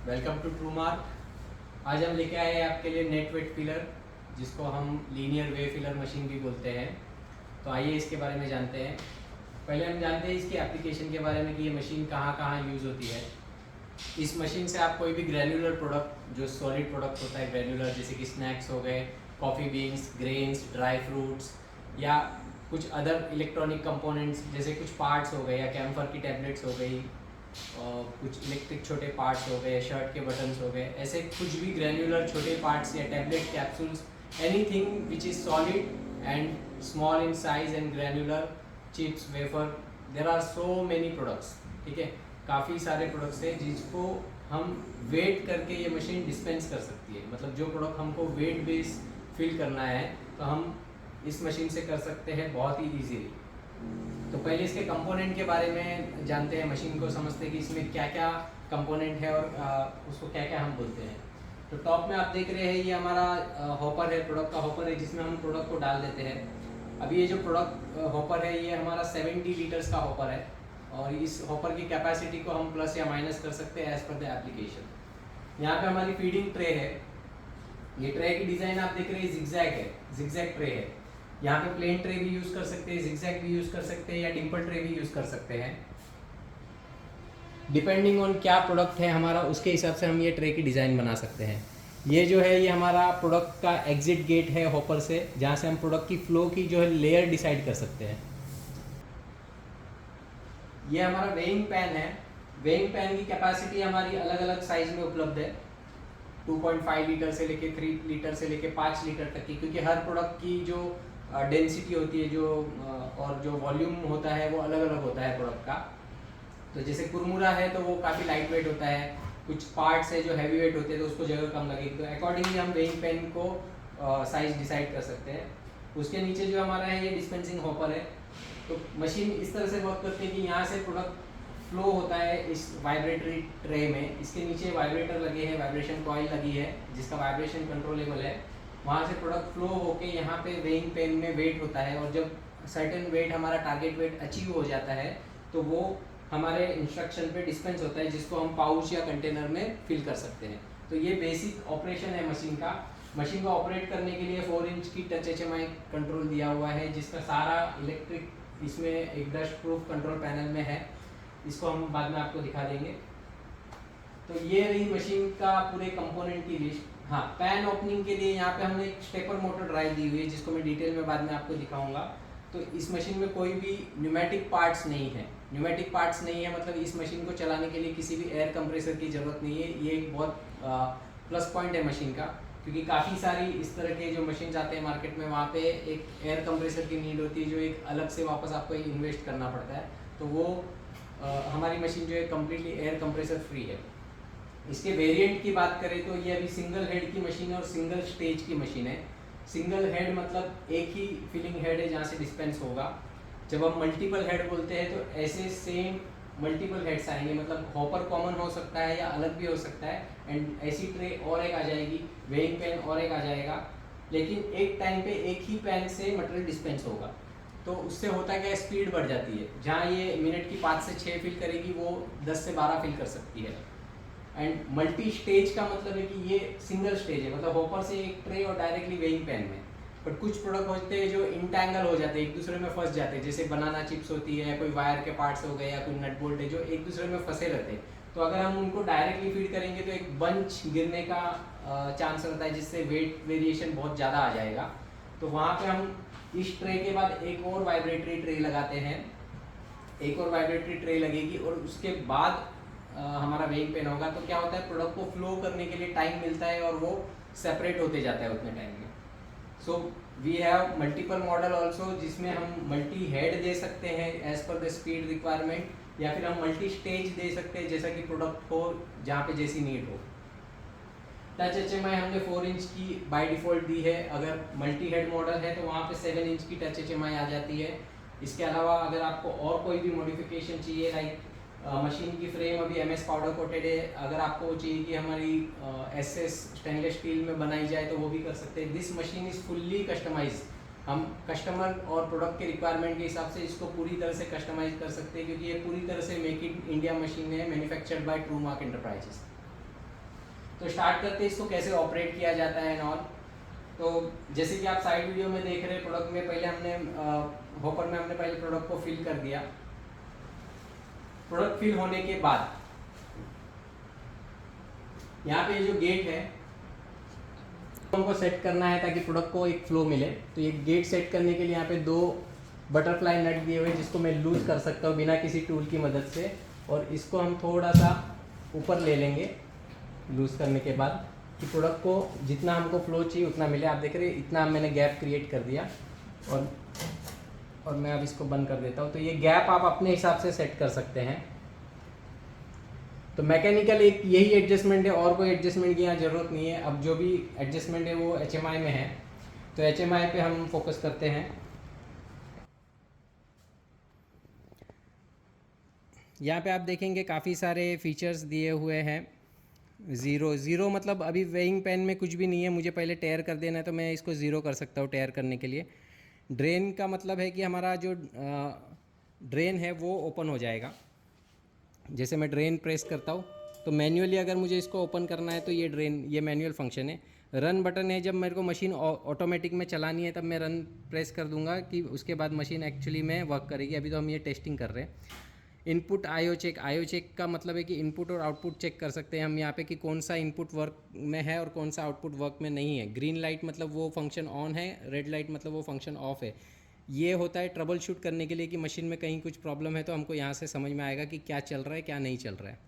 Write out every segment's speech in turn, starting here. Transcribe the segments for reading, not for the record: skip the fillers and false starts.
Welcome to true mark. आज हम लेके आए हैं आपके लिए नेट वेट फिलर, जिसको हम लीनियर वे फिलर मशीन भी बोलते हैं। तो आइए इसके बारे में जानते हैं। पहले हम जानते हैं इसकी एप्लीकेशन के बारे में कि ये मशीन कहाँ कहाँ यूज़ होती है। इस मशीन से आप कोई भी ग्रैन्युलर प्रोडक्ट, जो सॉलिड प्रोडक्ट होता है ग्रैन्युलर, जैसे कि स्नैक्स हो गए, coffee beans, grains, dry fruits या कुछ अदर इलेक्ट्रॉनिक कंपोनेंट्स जैसे कुछ पार्ट्स हो गए या कैम्फर की टैबलेट्स हो गई, और कुछ इलेक्ट्रिक छोटे पार्ट्स हो गए, शर्ट के बटन्स हो गए, ऐसे कुछ भी ग्रैन्युलर छोटे पार्ट्स या tablet capsules, anything which is solid and small in size and granular, chips, wafer, there are so many products. ठीक है, काफ़ी सारे प्रोडक्ट्स हैं जिसको हम वेट करके ये मशीन डिस्पेंस कर सकती है। मतलब जो प्रोडक्ट हमको वेट बेस फिल करना है तो हम इस मशीन से कर सकते हैं बहुत ही ईजीली। तो पहले इसके कंपोनेंट के बारे में जानते हैं, मशीन को समझते हैं कि इसमें क्या क्या कंपोनेंट है और उसको क्या क्या हम बोलते हैं। तो टॉप में आप देख रहे हैं ये हमारा हॉपर है, प्रोडक्ट का हॉपर है, जिसमें हम प्रोडक्ट को डाल देते हैं। अभी ये जो प्रोडक्ट हॉपर है ये हमारा 70 लीटर्स का हॉपर है, और इस हॉपर की कैपेसिटी को हम प्लस या माइनस कर सकते हैं एज पर द एप्लीकेशन। यहाँ पे हमारी फीडिंग ट्रे है। ये ट्रे की डिज़ाइन आप देख रहे हैं जिगजैग है, जिगजैग ट्रे है। यहाँ पे प्लेन ट्रे भी यूज़ कर सकते हैं, जिगजैग भी यूज़ कर सकते हैं या डिम्पल ट्रे भी यूज़ कर सकते हैं। डिपेंडिंग ऑन क्या प्रोडक्ट है हमारा, उसके हिसाब से हम ये ट्रे की डिज़ाइन बना सकते हैं। ये जो है ये हमारा प्रोडक्ट का एग्जिट गेट है हॉपर से, जहाँ से हम प्रोडक्ट की फ्लो की जो है लेयर डिसाइड कर सकते हैं। ये हमारा वेइंग पैन है। वेइंग पैन की कैपेसिटी हमारी अलग अलग साइज में उपलब्ध है, 2.5 लीटर से लेके 3 लीटर से लेके 5 लीटर तक की, क्योंकि हर प्रोडक्ट की जो डेंसिटी होती है जो और जो वॉल्यूम होता है वो अलग अलग होता है प्रोडक्ट का। तो जैसे कुरमुरा है तो वो काफ़ी लाइट वेट होता है, कुछ पार्ट्स है जो हैवी वेट होते हैं तो उसको जगह कम लगेगी। तो अकॉर्डिंगली हम वेइंग पैन को साइज डिसाइड कर सकते हैं। उसके नीचे जो हमारा है ये डिस्पेंसिंग हॉपर है। तो मशीन इस तरह से वर्क करती है कि यहाँ से प्रोडक्ट फ्लो होता है इस वाइब्रेटरी ट्रे में। इसके नीचे वाइब्रेटर लगे हैं, वाइब्रेशन कॉइल लगी है जिसका वाइब्रेशन कंट्रोलेबल है। वहाँ से प्रोडक्ट फ्लो होके यहाँ पे वेइंग पेन में वेट होता है, और जब सर्टेन वेट हमारा टारगेट वेट अचीव हो जाता है तो वो हमारे इंस्ट्रक्शन पे डिस्पेंस होता है, जिसको हम पाउच या कंटेनर में फिल कर सकते हैं। तो ये बेसिक ऑपरेशन है मशीन का। मशीन को ऑपरेट करने के लिए 4 इंच की टच HMI कंट्रोल दिया हुआ है, जिसका सारा इलेक्ट्रिक इसमें एक डस्ट प्रूफ कंट्रोल पैनल में है। इसको हम बाद में आपको दिखा देंगे। तो ये रही मशीन का पूरे कंपोनेंट की लिस्ट। हाँ, पैन ओपनिंग के लिए यहाँ पे हमने एक स्टेपर मोटर ड्राइव दी हुई है, जिसको मैं डिटेल में बाद में आपको दिखाऊंगा। तो इस मशीन में कोई भी न्यूमेटिक पार्ट्स नहीं है। न्यूमेटिक पार्ट्स नहीं है मतलब इस मशीन को चलाने के लिए किसी भी एयर कंप्रेसर की ज़रूरत नहीं है। ये एक बहुत प्लस पॉइंट है मशीन का, क्योंकि काफ़ी सारी इस तरह के जो मशीन आते हैं मार्केट में, वहाँ पे एक एयर कंप्रेसर की नीड होती है, जो एक अलग से वापस आपको इन्वेस्ट करना पड़ता है। तो वो हमारी मशीन जो है कम्प्लीटली एयर कंप्रेसर फ्री है। इसके वेरिएंट की बात करें तो ये अभी सिंगल हेड की मशीन है और सिंगल स्टेज की मशीन है। सिंगल हेड मतलब एक ही फिलिंग हेड है जहाँ से डिस्पेंस होगा। जब हम मल्टीपल हेड बोलते हैं तो ऐसे सेम मल्टीपल हेड्स आएंगे, मतलब हॉपर कॉमन हो सकता है या अलग भी हो सकता है, एंड ऐसी ट्रे और एक आ जाएगी, वेइंग पैन और एक आ जाएगा, लेकिन एक टाइम पे एक ही पैन से मटेरियल डिस्पेंस होगा। तो उससे होता क्या है, स्पीड बढ़ जाती है। जहाँ ये मिनट की 5 से 6 फिल करेगी, वो 10 से 12 फिल कर सकती है। एंड मल्टी स्टेज का मतलब है कि ये सिंगल स्टेज है, मतलब हॉपर से एक ट्रे और डायरेक्टली वेइंग पैन में। बट कुछ प्रोडक्ट होते हैं जो इंटैंगल हो जाते हैं, एक दूसरे में फंस जाते हैं, जैसे बनाना चिप्स होती है, कोई वायर के पार्ट्स हो गए या कोई नट बोल्ट है जो एक दूसरे में फंसे रहते हैं। तो अगर हम उनको डायरेक्टली फीड करेंगे तो एक बंच गिरने का चांस रहता है, जिससे वेट वेरिएशन बहुत ज़्यादा आ जाएगा। तो वहाँ पे हम इस ट्रे के बाद एक और वाइब्रेटरी ट्रे लगाते हैं, एक और वाइब्रेटरी ट्रे लगेगी, और उसके बाद हमारा वेइंग पेन होगा। तो क्या होता है, प्रोडक्ट को फ्लो करने के लिए टाइम मिलता है और वो सेपरेट होते जाता है उतने टाइम में। So we have multiple model also, जिसमें हम मल्टी हेड दे सकते हैं as per the speed requirement, या फिर हम मल्टी स्टेज दे सकते हैं जैसा कि प्रोडक्ट हो, जहाँ पे जैसी नीड हो। टच HMI हमने 4 इंच की बाय डिफ़ॉल्ट दी है। अगर मल्टी हेड मॉडल है तो वहाँ पे 7 इंच की टच HMI आ जाती है। इसके अलावा अगर आपको और कोई भी मॉडिफिकेशन चाहिए, लाइक मशीन की फ्रेम अभी MS पाउडर कोटेड है, अगर आपको चाहिए कि हमारी SS स्टेनलेस स्टील में बनाई जाए तो वो भी कर सकते हैं। This machine is fully customise. हम कस्टमर और प्रोडक्ट के रिक्वायरमेंट के हिसाब से इसको पूरी तरह से कस्टमाइज कर सकते हैं, क्योंकि ये पूरी तरह से मेक इन इंडिया मशीन है, manufactured by true mark enterprises. तो स्टार्ट करते हैं इसको कैसे ऑपरेट किया जाता है एंड ऑल। तो जैसे कि आप साइड वीडियो में देख रहे हैं, प्रोडक्ट में पहले हमने हॉपर में हमने पहले प्रोडक्ट को फिल कर दिया। प्रोडक्ट फिल होने के बाद यहाँ पे जो गेट है हमको सेट करना है ताकि प्रोडक्ट को एक फ्लो मिले। तो ये गेट सेट करने के लिए यहाँ पे 2 बटरफ्लाई नट दिए हुए जिसको मैं लूज कर सकता हूँ बिना किसी टूल की मदद से, और इसको हम थोड़ा सा ऊपर ले लेंगे लूज करने के बाद कि प्रोडक्ट को जितना हमको फ्लो चाहिए उतना मिले। आप देख रहे हैं इतना मैंने गैप क्रिएट कर दिया, और मैं अब इसको बंद कर देता हूँ। तो ये गैप आप अपने हिसाब से सेट कर सकते हैं। तो मैकेनिकल एक यही एडजस्टमेंट है, और कोई एडजस्टमेंट की यहाँ ज़रूरत नहीं है। अब जो भी एडजस्टमेंट है वो HMI में है, तो HMI पे हम फोकस करते हैं। यहाँ पे आप देखेंगे काफ़ी सारे फीचर्स दिए हुए हैं। ज़ीरो मतलब अभी वेइंग पेन में कुछ भी नहीं है, मुझे पहले टेयर कर देना है तो मैं इसको ज़ीरो कर सकता हूँ टेयर करने के लिए। ड्रेन का मतलब है कि हमारा जो ड्रेन है वो ओपन हो जाएगा। जैसे मैं ड्रेन प्रेस करता हूँ तो मैन्युअली अगर मुझे इसको ओपन करना है तो ये ड्रेन, ये मैनुअल फंक्शन है। रन बटन है, जब मेरे को मशीन ऑटोमेटिक में चलानी है तब मैं रन प्रेस कर दूंगा कि उसके बाद मशीन एक्चुअली में वर्क करेगी। अभी तो हम ये टेस्टिंग कर रहे हैं। इनपुट आईओ चेक का मतलब है कि इनपुट और आउटपुट चेक कर सकते हैं हम यहाँ पे कि कौन सा इनपुट वर्क में है और कौन सा आउटपुट वर्क में नहीं है। ग्रीन लाइट मतलब वो फंक्शन ऑन है, रेड लाइट मतलब वो फंक्शन ऑफ है। ये होता है ट्रबल शूट करने के लिए कि मशीन में कहीं कुछ प्रॉब्लम है तो हमको यहाँ से समझ में आएगा कि क्या चल रहा है क्या नहीं चल रहा है।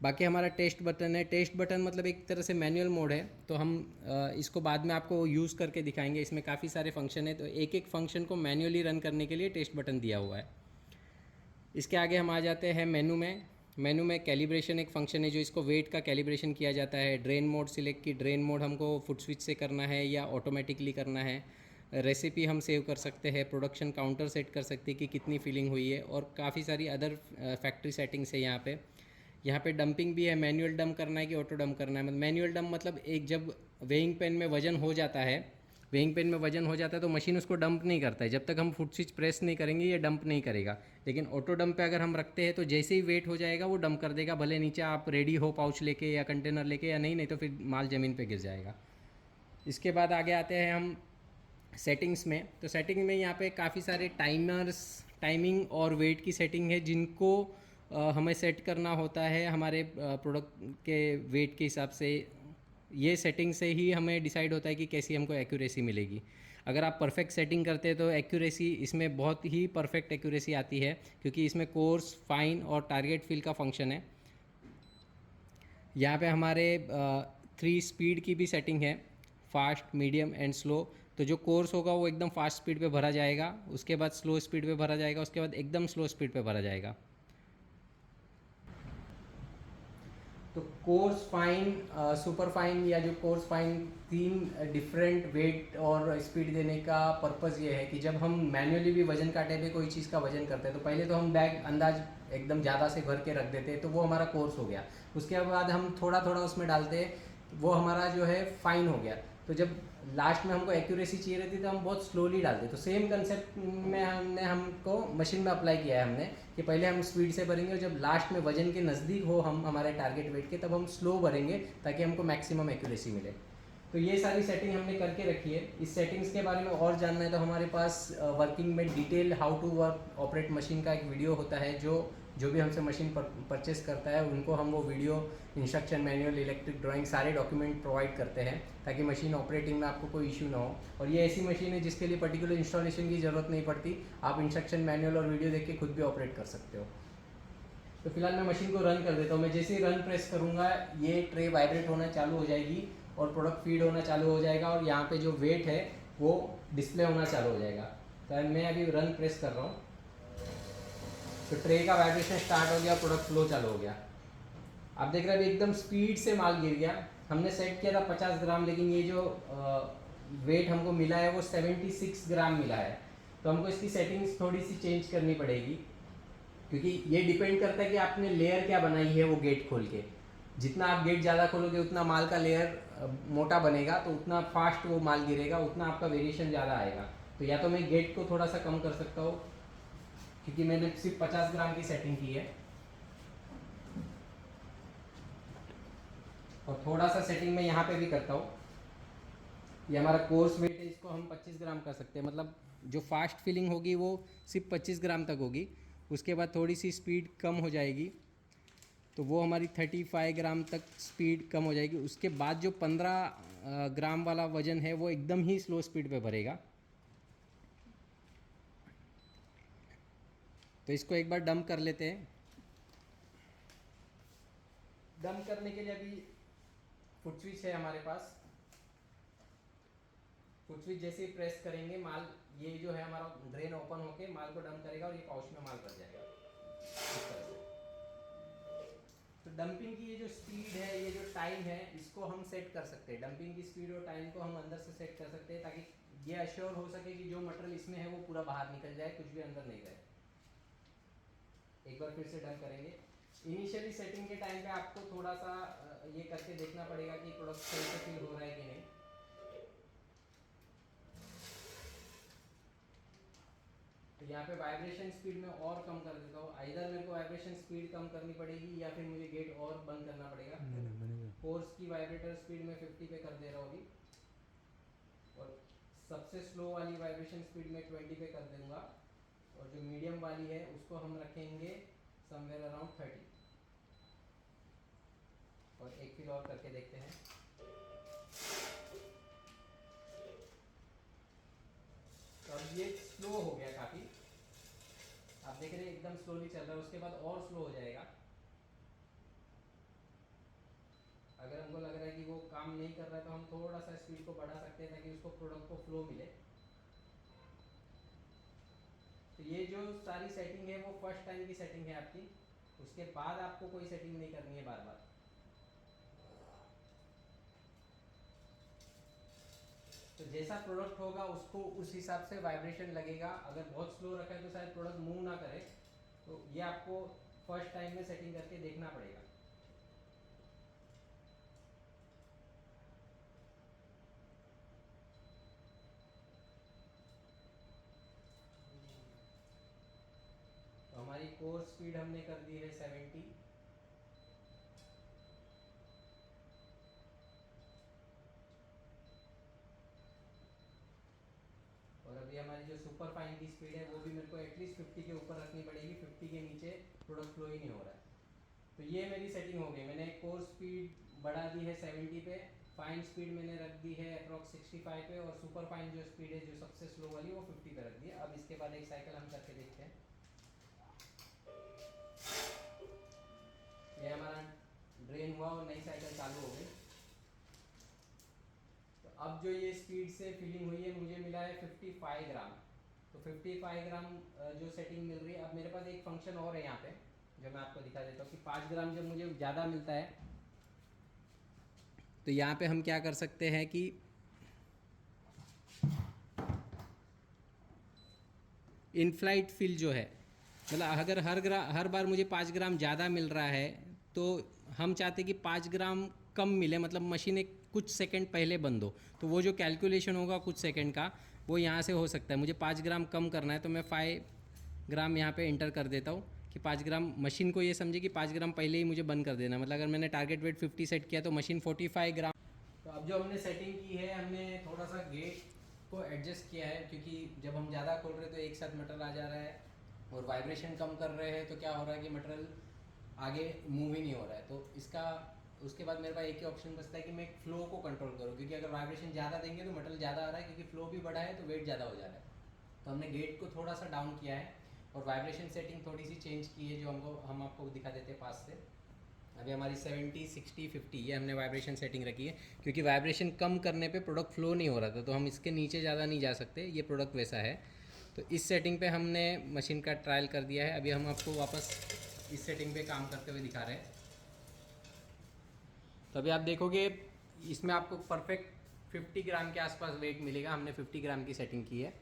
बाकी हमारा टेस्ट बटन है। टेस्ट बटन मतलब एक तरह से मैनुअल मोड है, तो हम इसको बाद में आपको यूज़ करके दिखाएंगे। इसमें काफ़ी सारे फंक्शन है, तो एक एक फंक्शन को मैनुअली रन करने के लिए टेस्ट बटन दिया हुआ है। इसके आगे हम आ जाते हैं मेनू में कैलिब्रेशन एक फंक्शन है जो इसको वेट का कैलिब्रेशन किया जाता है। ड्रेन मोड सिलेक्ट की, ड्रेन मोड हमको फुट स्विच से करना है या ऑटोमेटिकली करना है। रेसिपी हम सेव कर सकते हैं, प्रोडक्शन काउंटर सेट कर सकते हैं कि कितनी फिलिंग हुई है, और काफ़ी सारी अदर फैक्ट्री सेटिंग्स है यहाँ पे डंपिंग भी है। मैनुअल डंप करना है कि ऑटो डंप करना है। मैनुअल डंप मतलब एक जब वेइंग पेन में वजन हो जाता है तो मशीन उसको डंप नहीं करता है। जब तक हम फुट स्विच प्रेस नहीं करेंगे ये डंप नहीं करेगा। लेकिन ऑटो डंप पे अगर हम रखते हैं तो जैसे ही वेट हो जाएगा वो डंप कर देगा, भले नीचे आप रेडी हो पाउच लेके या कंटेनर लेके या नहीं तो फिर माल ज़मीन पे गिर जाएगा। इसके बाद आगे आते हैं हम सेटिंग्स में। तो सेटिंग में यहाँ पे काफ़ी सारे टाइमिंग और वेट की सेटिंग है जिनको हमें सेट करना होता है हमारे प्रोडक्ट के वेट के हिसाब से। ये सेटिंग से ही हमें डिसाइड होता है कि कैसी हमको एक्यूरेसी मिलेगी। अगर आप परफेक्ट सेटिंग करते हैं तो एक्यूरेसी इसमें बहुत ही परफेक्ट एक्यूरेसी आती है, क्योंकि इसमें कोर्स, फाइन और टारगेट फिल का फंक्शन है। यहाँ पे हमारे 3 स्पीड की भी सेटिंग है, फास्ट, मीडियम एंड स्लो। तो जो कोर्स होगा वो एकदम फास्ट स्पीड पे भरा जाएगा, उसके बाद स्लो स्पीड पे भरा जाएगा, उसके बाद एकदम स्लो स्पीड पे भरा जाएगा। तो कोर्स फाइन, सुपर फाइन या जो कोर्स फाइन, 3 डिफरेंट वेट और स्पीड देने का पर्पज़ ये है कि जब हम मैन्युअली भी वजन काटे पे कोई चीज़ का वजन करते हैं तो पहले तो हम बैग अंदाज एकदम ज़्यादा से भर के रख देते हैं, तो वो हमारा कोर्स हो गया। उसके बाद हम थोड़ा थोड़ा उसमें डालते हैं, वो हमारा जो है फाइन हो गया। तो जब लास्ट में हमको एक्यूरेसी चाहिए रहती तो हम बहुत स्लोली डालते। तो सेम कंसेप्ट में हमको मशीन में अप्लाई किया है हमने कि पहले हम स्पीड से भरेंगे और जब लास्ट में वजन के नज़दीक हो हम हमारे टारगेट वेट के तब हम स्लो भरेंगे ताकि हमको मैक्सिमम एक्यूरेसी मिले। तो ये सारी सेटिंग हमने करके रखी है। इस सेटिंग्स के बारे में और जानना है तो हमारे पास वर्किंग में detail how to work operate machine का एक वीडियो होता है। जो भी हमसे मशीन परचेस करता है उनको हम वो video, instruction manual, electric drawing, सारे डॉक्यूमेंट प्रोवाइड करते हैं ताकि मशीन ऑपरेटिंग में आपको कोई इशू ना हो। और ये ऐसी मशीन है जिसके लिए पर्टिकुलर इंस्टॉलेशन की ज़रूरत नहीं पड़ती, आप इंस्ट्रक्शन मैनुअल और वीडियो देख के खुद भी ऑपरेट कर सकते हो। तो फिलहाल मैं मशीन को रन कर देता हूँ। मैं जैसे ही रन प्रेस करूँगा ये ट्रे वाइब्रेट होना चालू हो जाएगी और प्रोडक्ट फीड होना चालू हो जाएगा और यहाँ पे जो वेट है वो डिस्प्ले होना चालू हो जाएगा। तो मैं अभी रन प्रेस कर रहा हूँ तो ट्रे का वाइब्रेशन स्टार्ट हो गया, प्रोडक्ट फ्लो चालू हो गया। आप देख रहे हैं अभी एकदम स्पीड से माल गिर गया। हमने सेट किया था 50 ग्राम, लेकिन ये जो वेट हमको मिला है वो 76 ग्राम मिला है। तो हमको इसकी सेटिंग्स थोड़ी सी चेंज करनी पड़ेगी, क्योंकि ये डिपेंड करता है कि आपने लेयर क्या बनाई है वो गेट खोल के। जितना आप गेट ज़्यादा खोलोगे उतना माल का लेयर मोटा बनेगा, तो उतना फास्ट वो माल गिरेगा, उतना आपका वेरिएशन ज़्यादा आएगा। तो या तो मैं गेट को थोड़ा सा कम कर सकता हूँ, क्योंकि मैंने सिर्फ 50 ग्राम की सेटिंग की है। और थोड़ा सा सेटिंग मैं यहाँ पे भी करता हूँ। ये हमारा कोर्स वेट है, इसको हम 25 ग्राम कर सकते हैं, मतलब जो फास्ट फिलिंग होगी वो सिर्फ 25 ग्राम तक होगी। उसके बाद थोड़ी सी स्पीड कम हो जाएगी, तो वो हमारी 35 ग्राम तक स्पीड कम हो जाएगी। उसके बाद जो 15 ग्राम वाला वज़न है वो एकदम ही स्लो स्पीड पे भरेगा। तो इसको एक बार डंप कर लेते हैं। डंप करने के लिए अभी फुट स्विच है हमारे पास। फुट स्विच जैसे ही प्रेस करेंगे, माल ये जो है हमारा ड्रेन ओपन होके माल को डंप करेगा और ये पाउच में माल भर जाएगा इस तरह से। तो डंपिंग की ये जो स्पीड है, ये जो टाइम है, इसको हम सेट कर सकते हैं। डंपिंग की स्पीड और टाइम को हम अंदर से सेट कर सकते हैं ताकि ये अश्योर हो सके कि जो मटेरियल इसमें है वो पूरा बाहर निकल जाए, कुछ भी अंदर नहीं रहे। एक बार फिर से डंप करेंगे। इनिशियली सेटिंग के टाइम पे आपको थोड़ा सा ये करके देखना पड़ेगा कि प्रोडक्ट सही से फिल हो रहा है कि नहीं। तो यहाँ पे वाइब्रेशन स्पीड में और कम कर देता हूँ। आइदर मेरे को वाइब्रेशन स्पीड कम करनी पड़ेगी या फिर मुझे गेट और बंद करना पड़ेगा। फोर्स की वाइब्रेटर स्पीड में 50 पे कर दे रहा हूँ अभी, और सबसे स्लो वाली वाइब्रेशन स्पीड में 20 पे कर दूंगा, और जो मीडियम वाली है उसको हम रखेंगे समवेयर अराउंड 30। और एक फिल और करके देखते हैं। तो अब ये स्लो हो गया काफ़ी, आप देख रहे हैं एकदम स्लोली चल रहा है। उसके बाद और स्लो हो जाएगा। अगर हमको लग रहा है कि वो काम नहीं कर रहा है तो हम थोड़ा सा स्पीड को बढ़ा सकते हैं ताकि उसको प्रोडक्ट को फ्लो मिले। तो ये जो सारी सेटिंग है वो फर्स्ट टाइम की सेटिंग है आपकी। उसके बाद आपको कोई सेटिंग नहीं करनी है बार बार। तो जैसा प्रोडक्ट होगा उसको उस हिसाब से वाइब्रेशन लगेगा। अगर बहुत स्लो रखा है तो शायद प्रोडक्ट मूव ना करे। तो ये आपको फर्स्ट टाइम में सेटिंग करके देखना पड़ेगा। तो हमारी कोर स्पीड हमने कर दी है 70। और अभी हमारी जो सुपर फाइन की स्पीड है वो भी मेरे को एटलीस्ट 50 के ऊपर रखनी पड़ेगी। 50 के नीचे प्रोडक्ट फ्लो ही नहीं हो रहा है। तो ये मेरी सेटिंग हो गई। मैंने कोर स्पीड बढ़ा दी है 70 पे, फाइन स्पीड मैंने रख दी है अप्रॉक्स 65 पे, और सुपर फाइन जो स्पीड है जो सबसे स्लो वाली वो 50 पे रख दी है। अब इसके बाद एक साइकिल हम करके देखते हैं। ये हमारा ड्रेन हुआ और नई साइकिल चालू हो गई। तो अब जो ये स्पीड से फिलिंग हुई है मुझे मिला है 55 ग्राम। तो 55 ग्राम जो सेटिंग मिल रही है। अब मेरे पास एक फंक्शन और है यहाँ पे जो मैं आपको दिखा देता हूँ कि 5 ग्राम जब मुझे ज़्यादा मिलता है तो यहाँ पे हम क्या कर सकते हैं कि इनफ्लाइट फिल जो है, मतलब अगर हर बार मुझे 5 ग्राम ज़्यादा मिल रहा है तो हम चाहते कि 5 ग्राम कम मिले, मतलब मशीन एक कुछ सेकंड पहले बंद हो। तो वो जो कैलकुलेशन होगा कुछ सेकंड का वो यहाँ से हो सकता है। मुझे 5 ग्राम कम करना है तो मैं 5 ग्राम यहाँ पे इंटर कर देता हूँ कि 5 ग्राम, मशीन को ये समझे कि 5 ग्राम पहले ही मुझे बंद कर देना। मतलब अगर मैंने टारगेट वेट 50 सेट किया तो मशीन 45 ग्राम। तो अब जो हमने सेटिंग की है, हमने थोड़ा सा गेट को एडजस्ट किया है क्योंकि जब हम ज़्यादा खोल रहे हैं तो एक साथ मटेरियल आ जा रहा है, और वाइब्रेशन कम कर रहे हैं तो क्या हो रहा है कि मटेरियल आगे मूव ही नहीं हो रहा है। तो इसका उसके बाद मेरे पास एक ही ऑप्शन बचता है कि मैं फ्लो को कंट्रोल करूँ, क्योंकि अगर वाइब्रेशन ज़्यादा देंगे तो मटेरियल ज़्यादा आ रहा है, क्योंकि फ्लो भी बढ़ा है तो वेट ज़्यादा हो जा रहा है। तो हमने गेट को थोड़ा सा डाउन किया है और वाइब्रेशन सेटिंग थोड़ी सी चेंज की है जो हम आपको दिखा देते हैं पास से। अभी हमारी 70, 60, 50 ये हमने वाइब्रेशन सेटिंग रखी है, क्योंकि वाइब्रेशन कम करने पे प्रोडक्ट फ्लो नहीं हो रहा था, तो हम इसके नीचे ज़्यादा नहीं जा सकते। ये प्रोडक्ट वैसा है। तो इस सेटिंग पे हमने मशीन का ट्रायल कर दिया है। अभी हम आपको वापस इस सेटिंग पे काम करते हुए दिखा रहे हैं। तो अभी आप देखोगे इसमें आपको परफेक्ट 50 ग्राम के आसपास वेट मिलेगा। हमने 50 ग्राम की सेटिंग की है।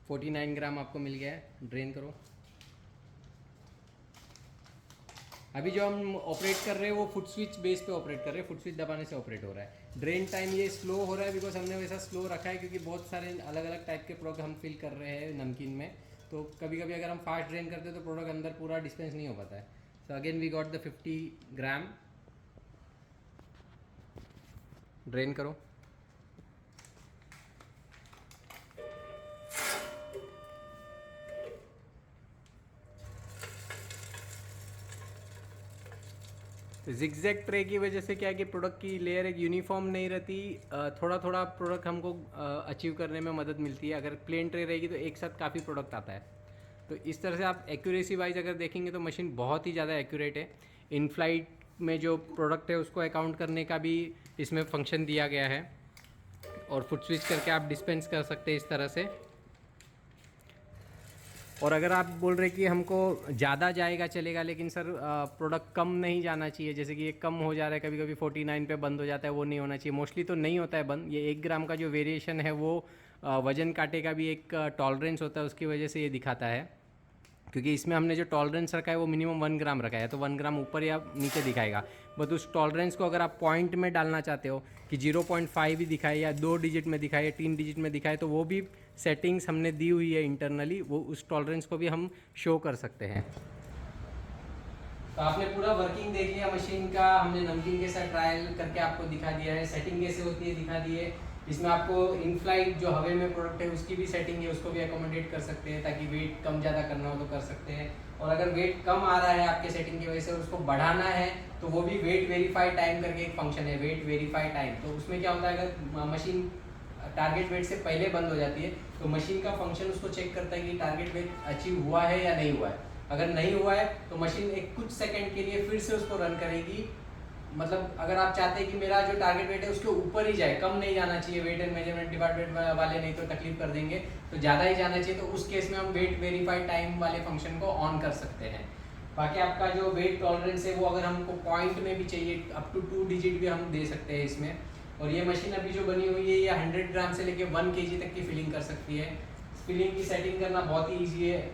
49 ग्राम आपको मिल गया है। ड्रेन करो। अभी जो हम ऑपरेट कर रहे हैं वो फुट स्विच बेस पे ऑपरेट कर रहे हैं। फुट स्विच दबाने से ऑपरेट हो रहा है। ड्रेन टाइम ये स्लो हो रहा है बिकॉज हमने वैसा स्लो रखा है क्योंकि बहुत सारे अलग अलग टाइप के प्रोडक्ट हम फिल कर रहे हैं नमकीन में। तो कभी कभी अगर हम फास्ट ड्रेन करते हैं तो प्रोडक्ट अंदर पूरा डिस्पेंस नहीं हो पाता है। So again we got the 50 gram. Drain करो। जिगजैग ट्रे की वजह से क्या है कि प्रोडक्ट की लेयर एक यूनिफॉर्म नहीं रहती, थोड़ा थोड़ा प्रोडक्ट हमको अचीव करने में मदद मिलती है। अगर प्लेन ट्रे रहेगी तो एक साथ काफ़ी प्रोडक्ट आता है। तो इस तरह से आप एक्यूरेसी वाइज अगर देखेंगे तो मशीन बहुत ही ज़्यादा एक्यूरेट है। इन फ्लाइट में जो प्रोडक्ट है उसको अकाउंट करने का भी इसमें फंक्शन दिया गया है, और फुट स्विच करके आप डिस्पेंस कर सकते हैं इस तरह से। और अगर आप बोल रहे कि हमको ज़्यादा जाएगा चलेगा, लेकिन सर प्रोडक्ट कम नहीं जाना चाहिए, जैसे कि ये कम हो जा रहा है, कभी कभी 49 पे बंद हो जाता है, वो नहीं होना चाहिए। मोस्टली तो नहीं होता है बंद। ये 1 ग्राम का जो वेरिएशन है वो वज़न कांटे का भी एक टॉलरेंस होता है, उसकी वजह से ये दिखाता है। क्योंकि इसमें हमने जो टॉलरेंस रखा है वो मिनिमम 1 ग्राम रखा है, तो 1 ग्राम ऊपर या नीचे दिखाएगा। बट उस टॉलरेंस को अगर आप पॉइंट में डालना चाहते हो कि 0.5 ही दिखाए या 2 डिजिट में दिखाए या 3 डिजिट में दिखाए, तो वो भी सेटिंग्स हमने दी हुई है इंटरनली, वो उस टॉलरेंस को भी हम शो कर सकते हैं। तो आपने पूरा वर्किंग देख लिया मशीन का, हमने नमकीन के साथ ट्रायल करके आपको दिखा दिया है, सेटिंग कैसे होती है दिखा दी है। इसमें आपको इन फ्लाइट जो हवे में प्रोडक्ट है उसकी भी सेटिंग है, उसको भी अकोमोडेट कर सकते हैं, ताकि वेट कम ज़्यादा करना हो तो कर सकते हैं। और अगर वेट कम आ रहा है आपके सेटिंग की वजह से, उसको बढ़ाना है, तो वो भी वेट वेरीफाई टाइम करके एक फंक्शन है, वेट वेरीफाई टाइम। तो उसमें क्या होता है, अगर मशीन टारगेट वेट से पहले बंद हो जाती है तो मशीन का फंक्शन उसको चेक करता है कि टारगेट वेट अचीव हुआ है या नहीं हुआ है। अगर नहीं हुआ है तो मशीन एक कुछ सेकंड के लिए फिर से उसको रन करेगी। मतलब अगर आप चाहते हैं कि मेरा जो टारगेट वेट है उसके ऊपर ही जाए, कम नहीं जाना चाहिए, वेट एंड मेजरमेंट डिपार्टमेंट वाले नहीं तो तकलीफ कर देंगे, तो ज़्यादा ही जाना चाहिए, तो उस केस में हम वेट वेरीफाई टाइम वाले फंक्शन को ऑन कर सकते हैं। बाकी आपका जो वेट टॉलरेंस है वो अगर हमको पॉइंट में भी चाहिए, अप टू 2 डिजिट भी हम दे सकते हैं इसमें। और ये मशीन अभी जो बनी हुई है ये 100 ग्राम से लेके 1 kg तक की फिलिंग कर सकती है। फिलिंग की सेटिंग करना बहुत ही ईजी है,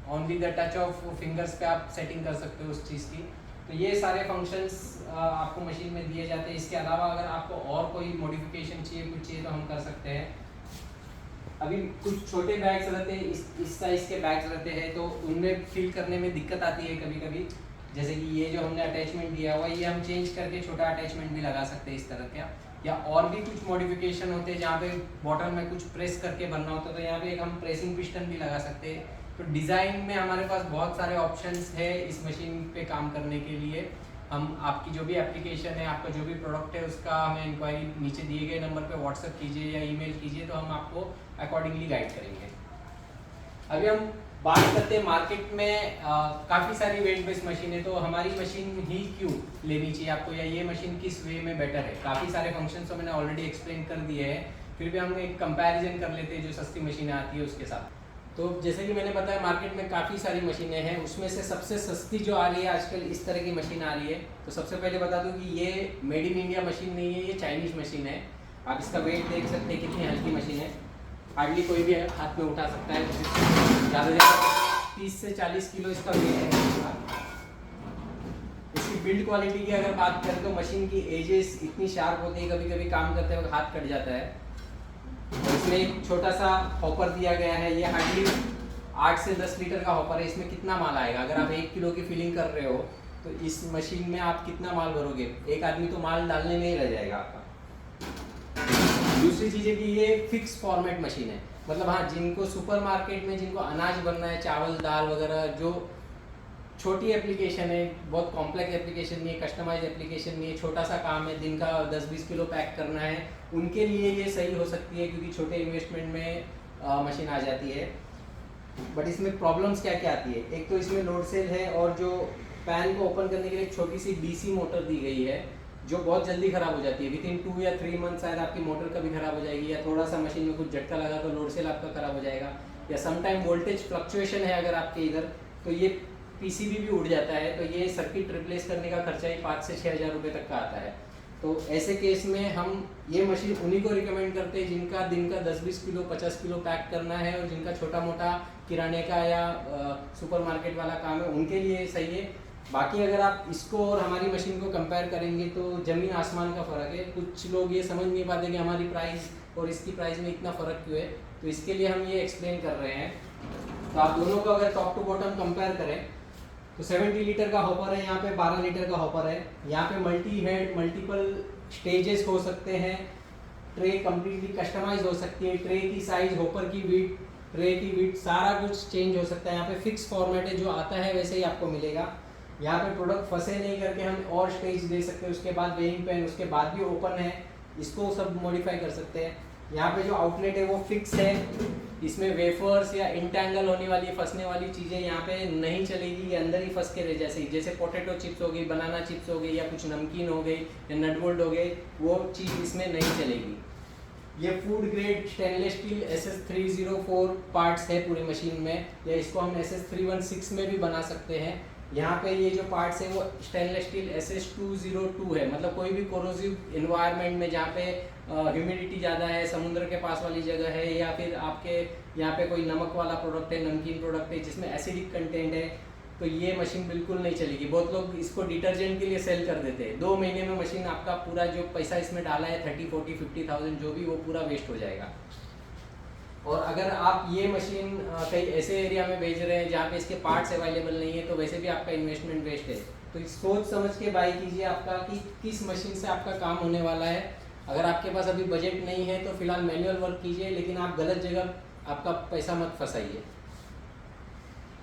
only the touch of fingers पे आप सेटिंग कर सकते हो उस चीज़ की। तो ये सारे फंक्शंस आपको मशीन में दिए जाते हैं। इसके अलावा अगर आपको और कोई मॉडिफिकेशन चाहिए, कुछ चाहिए, तो हम कर सकते हैं। अभी कुछ छोटे बैग्स रहते हैं, इस साइज़ के बैग्स रहते हैं, तो उनमें फिल करने में दिक्कत आती है कभी कभी। जैसे कि ये जो हमने अटैचमेंट दिया हुआ है, ये हम चेंज करके छोटा अटैचमेंट भी लगा सकते हैं इस तरह का। या और भी कुछ मॉडिफिकेशन होते हैं जहाँ पे बॉटम में कुछ प्रेस करके बनना होता है, तो यहाँ पे एक हम प्रेसिंग पिस्टन भी लगा सकते हैं। तो डिज़ाइन में हमारे पास बहुत सारे ऑप्शंस है इस मशीन पे काम करने के लिए। हम आपकी जो भी एप्लीकेशन है, आपका जो भी प्रोडक्ट है, उसका हमें इंक्वायरी नीचे दिए गए नंबर पे व्हाट्सएप कीजिए या ईमेल कीजिए, तो हम आपको अकॉर्डिंगली गाइड करेंगे। अभी हम बात करते हैं मार्केट में काफ़ी सारी वेट बेस्ड मशीन है, तो हमारी मशीन ही क्यों लेनी चाहिए आपको, या ये मशीन किस वे में बेटर है। काफ़ी सारे फंक्शंस तो मैंने ऑलरेडी एक्सप्लेन कर दिए हैं, फिर भी हम एक कंपैरिजन कर लेते हैं जो सस्ती मशीनें आती है उसके साथ। तो जैसे कि मैंने बताया मार्केट में काफ़ी सारी मशीनें हैं, उसमें से सबसे सस्ती जो आ रही है आजकल इस तरह की मशीन आ रही है। तो सबसे पहले बता दूं कि ये मेड इन इंडिया मशीन नहीं है, ये चाइनीज़ मशीन है। आप इसका वेट देख सकते हैं कितनी हल्की मशीन है, हार्डली कोई भी हाथ में उठा सकता है। ज़्यादा से ज़्यादा 30 से 40 किलो इसका वेट है। इसकी बिल्ड क्वालिटी की अगर बात करें तो मशीन की एजेस इतनी शार्प होती है, कभी कभी काम करते वक्त हाथ कट जाता है। इसमें एक छोटा सा हॉपर दिया गया है, ये हार्डली 8 से 10 लीटर का हॉपर है। इसमें कितना माल आएगा, अगर आप 1 किलो की फिलिंग कर रहे हो तो इस मशीन में आप कितना माल भरोगे, एक आदमी तो माल डालने में ही रह जाएगा आपका। दूसरी चीज़ है कि ये फिक्स फॉर्मेट मशीन है, मतलब हाँ, जिनको सुपरमार्केट में जिनको अनाज बनना है, चावल दाल वगैरह, जो छोटी एप्लीकेशन है, बहुत कॉम्प्लेक्स एप्लीकेशन नहीं है, कस्टमाइज एप्लीकेशन नहीं है, छोटा सा काम है, दिन का 10-20 किलो पैक करना है, उनके लिए ये सही हो सकती है, क्योंकि छोटे इन्वेस्टमेंट में मशीन आ जाती है। बट इसमें प्रॉब्लम्स क्या क्या आती है, एक तो इसमें लोड सेल है, और जो पैन को ओपन करने के लिए एक छोटी सी डीसी मोटर दी गई है जो बहुत जल्दी ख़राब हो जाती है। विद इन 2 या 3 मंथ शायद आपकी मोटर कभी ख़राब हो जाएगी, या थोड़ा सा मशीन में कुछ झटका लगा तो लोड सेल आपका ख़राब हो जाएगा, या समटाइम वोल्टेज फ्लक्चुएशन है अगर आपके इधर, तो ये पीसीबी भी उड़ जाता है। तो ये सर्किट रिप्लेस करने का खर्चा ही 5 से 6 हज़ार रुपये तक का आता है। तो ऐसे केस में हम ये मशीन उन्हीं को रिकमेंड करते हैं जिनका दिन का 10-20 किलो 50 किलो पैक करना है, और जिनका छोटा मोटा किराने का या सुपरमार्केट वाला काम है, उनके लिए सही है। बाकी अगर आप इसको और हमारी मशीन को कंपेयर करेंगे तो ज़मीन आसमान का फ़र्क है। कुछ लोग ये समझ नहीं पाते कि हमारी प्राइस और इसकी प्राइस में इतना फ़र्क क्यों है, तो इसके लिए हम ये एक्सप्लेन कर रहे हैं। तो आप दोनों को अगर टॉप टू बॉटम कंपेयर करें तो 70 लीटर का हॉपर है, यहाँ पे 12 लीटर का हॉपर है। यहाँ पे मल्टी हेड मल्टीपल स्टेजेस हो सकते हैं, ट्रे कम्प्लीटली कस्टमाइज हो सकती है, ट्रे की साइज, होपर की विड्थ, ट्रे की विड्थ, सारा कुछ चेंज हो सकता है। यहाँ पे फिक्स फॉर्मेट है, जो आता है वैसे ही आपको मिलेगा। यहाँ पे प्रोडक्ट फंसे नहीं करके हम और स्टेज दे सकते हैं। उसके बाद वेइंग पेन, उसके बाद भी ओपन है, इसको सब मॉडिफाई कर सकते हैं। यहाँ पे जो आउटलेट है वो फिक्स है, इसमें वेफर्स या इंटैंगल होने वाली, फंसने वाली चीज़ें यहाँ पे नहीं चलेगी, ये अंदर ही फंस के रह, जैसे पोटैटो चिप्स हो गई, बनाना चिप्स हो गई, या कुछ नमकीन हो गई, या नट बोल्ट हो गए, वो चीज़ इसमें नहीं चलेगी। ये food grade stainless steel SS304 parts है पूरी मशीन में, या इसको हम SS316 में भी बना सकते हैं। यहाँ पे ये जो पार्ट्स है वो स्टेनलेस स्टील SS202 है, मतलब कोई भी कोरोसिव इन्वायरमेंट में जहाँ पे ह्यूमिडिटी ज़्यादा है, समुद्र के पास वाली जगह है, या फिर आपके यहाँ पे कोई नमक वाला प्रोडक्ट है, नमकीन प्रोडक्ट है जिसमें एसिडिक कंटेंट है, तो ये मशीन बिल्कुल नहीं चलेगी। बहुत लोग इसको डिटर्जेंट के लिए सेल कर देते हैं। 2 महीने में मशीन आपका पूरा जो पैसा इसमें डाला है 30, 40, 50,000 जो भी, वो पूरा वेस्ट हो जाएगा। और अगर आप ये मशीन कहीं ऐसे एरिया में भेज रहे हैं जहाँ पे इसके पार्ट्स अवेलेबल नहीं है, तो वैसे भी आपका इन्वेस्टमेंट वेस्ट है। तो सोच समझ के बाई कीजिए आपका कि किस मशीन से आपका काम होने वाला है। अगर आपके पास अभी बजट नहीं है तो फिलहाल मैनुअल वर्क कीजिए, लेकिन आप गलत जगह आपका पैसा मत फंसाइए।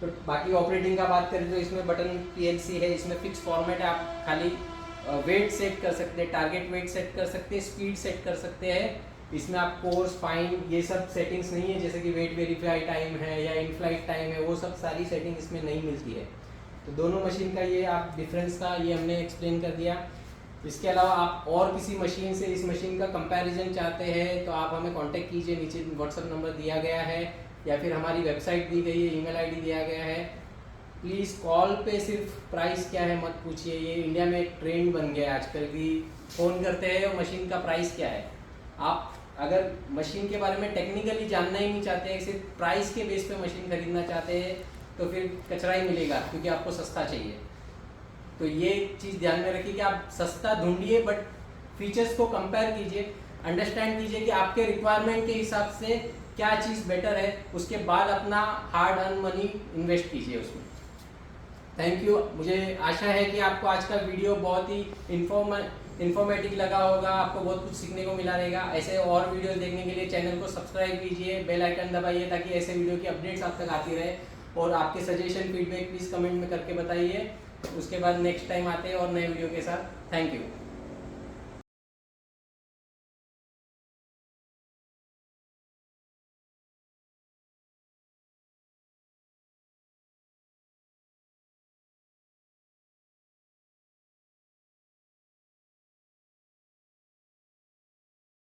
तो बाकी ऑपरेटिंग का बात करें तो इसमें बटन PLC है, इसमें फिक्स फॉर्मेट है, आप खाली वेट सेट कर सकते हैं, टारगेट वेट सेट कर सकते हैं, स्पीड सेट कर सकते हैं। इसमें आप कोर्स, फाइन, ये सब सेटिंग्स नहीं है, जैसे कि वेट वेरीफाई टाइम है या इन फ्लाइट टाइम है, वो सब सारी सेटिंग इसमें नहीं मिलती है। तो दोनों मशीन का ये आप डिफरेंस था, ये हमने एक्सप्लेन कर दिया। इसके अलावा आप और किसी मशीन से इस मशीन का कंपैरिजन चाहते हैं तो आप हमें कांटेक्ट कीजिए, नीचे व्हाट्सएप नंबर दिया गया है या फिर हमारी वेबसाइट दी गई है, ईमेल आईडी दिया गया है। प्लीज़ कॉल पे सिर्फ प्राइस क्या है मत पूछिए, ये इंडिया में एक ट्रेंड बन गया है आजकल की, फ़ोन करते हैं और मशीन का प्राइस क्या है। आप अगर मशीन के बारे में टेक्निकली जानना ही नहीं चाहते हैं, सिर्फ प्राइस के बेस पे मशीन खरीदना चाहते हैं, तो फिर कचरा ही मिलेगा, क्योंकि आपको सस्ता चाहिए। तो ये चीज़ ध्यान में रखिए कि आप सस्ता ढूंढिए, बट फीचर्स को कंपेयर कीजिए, अंडरस्टैंड कीजिए कि आपके रिक्वायरमेंट के हिसाब से क्या चीज़ बेटर है, उसके बाद अपना हार्ड अर्न मनी इन्वेस्ट कीजिए उसमें। Thank you. मुझे आशा है कि आपको आज का वीडियो बहुत ही इन्फॉर्मेटिव लगा होगा, आपको बहुत कुछ सीखने को मिला रहेगा। ऐसे और वीडियोस देखने के लिए चैनल को सब्सक्राइब कीजिए, बेल आइकन दबाइए ताकि ऐसे वीडियो की अपडेट्स आप तक आती रहे। और आपके सजेशन, फीडबैक प्लीज़ कमेंट में करके बताइए। उसके बाद नेक्स्ट टाइम आते हैं और नए वीडियो के साथ। Thank you.